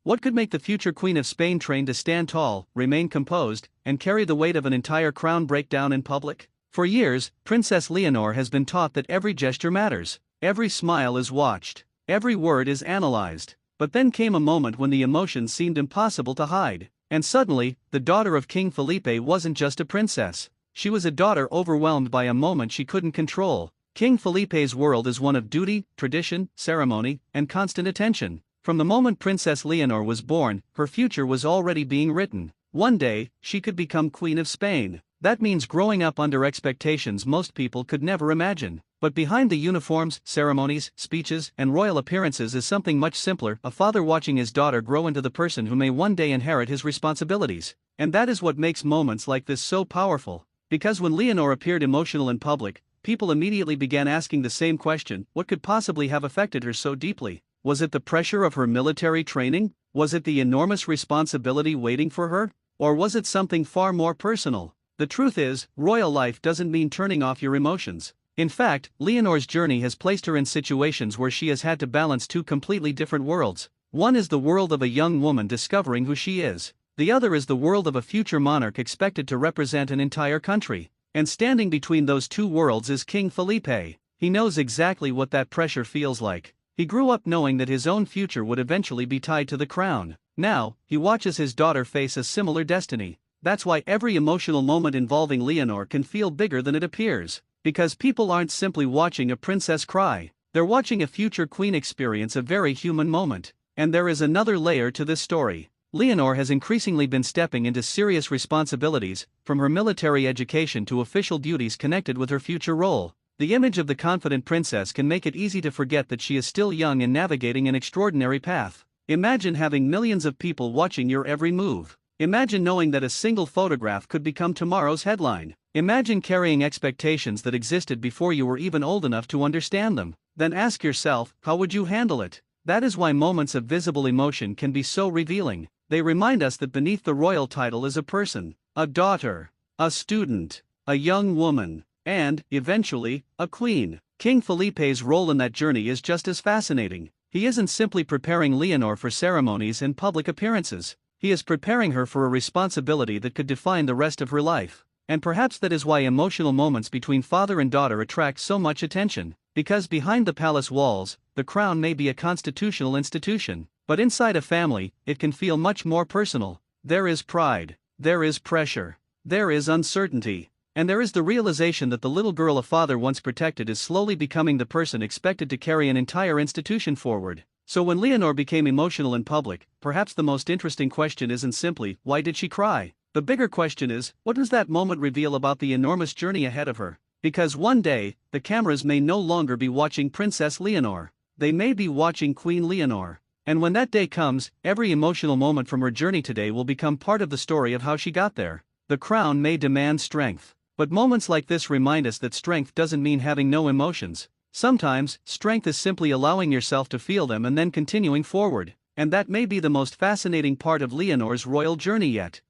What could make the future Queen of Spain train to stand tall, remain composed, and carry the weight of an entire crown break down in public? For years, Princess Leonor has been taught that every gesture matters, every smile is watched, every word is analyzed. But then came a moment when the emotions seemed impossible to hide. And suddenly, the daughter of King Felipe wasn't just a princess. She was a daughter overwhelmed by a moment she couldn't control. King Felipe's world is one of duty, tradition, ceremony, and constant attention. From the moment Princess Leonor was born, her future was already being written. One day, she could become Queen of Spain. That means growing up under expectations most people could never imagine. But behind the uniforms, ceremonies, speeches, and royal appearances is something much simpler: a father watching his daughter grow into the person who may one day inherit his responsibilities. And that is what makes moments like this so powerful. Because when Leonor appeared emotional in public, people immediately began asking the same question: what could possibly have affected her so deeply? Was it the pressure of her military training? Was it the enormous responsibility waiting for her? Or was it something far more personal? The truth is, royal life doesn't mean turning off your emotions. In fact, Leonor's journey has placed her in situations where she has had to balance two completely different worlds. One is the world of a young woman discovering who she is. The other is the world of a future monarch expected to represent an entire country. And standing between those two worlds is King Felipe. He knows exactly what that pressure feels like. He grew up knowing that his own future would eventually be tied to the crown. Now, he watches his daughter face a similar destiny. That's why every emotional moment involving Leonor can feel bigger than it appears. Because people aren't simply watching a princess cry, they're watching a future queen experience a very human moment. And there is another layer to this story. Leonor has increasingly been stepping into serious responsibilities, from her military education to official duties connected with her future role. The image of the confident princess can make it easy to forget that she is still young and navigating an extraordinary path. Imagine having millions of people watching your every move. Imagine knowing that a single photograph could become tomorrow's headline. Imagine carrying expectations that existed before you were even old enough to understand them. Then ask yourself, how would you handle it? That is why moments of visible emotion can be so revealing. They remind us that beneath the royal title is a person, a daughter, a student, a young woman, and, eventually, a queen. King Felipe's role in that journey is just as fascinating. He isn't simply preparing Leonor for ceremonies and public appearances. He is preparing her for a responsibility that could define the rest of her life. And perhaps that is why emotional moments between father and daughter attract so much attention. Because behind the palace walls, the crown may be a constitutional institution, but inside a family, it can feel much more personal. There is pride, there is pressure, there is uncertainty, and there is the realization that the little girl a father once protected is slowly becoming the person expected to carry an entire institution forward. So when Leonor became emotional in public, perhaps the most interesting question isn't simply, why did she cry? The bigger question is, what does that moment reveal about the enormous journey ahead of her? Because one day, the cameras may no longer be watching Princess Leonor. They may be watching Queen Leonor. And when that day comes, every emotional moment from her journey today will become part of the story of how she got there. The crown may demand strength. But moments like this remind us that strength doesn't mean having no emotions. Sometimes, strength is simply allowing yourself to feel them and then continuing forward. And that may be the most fascinating part of Leonor's royal journey yet.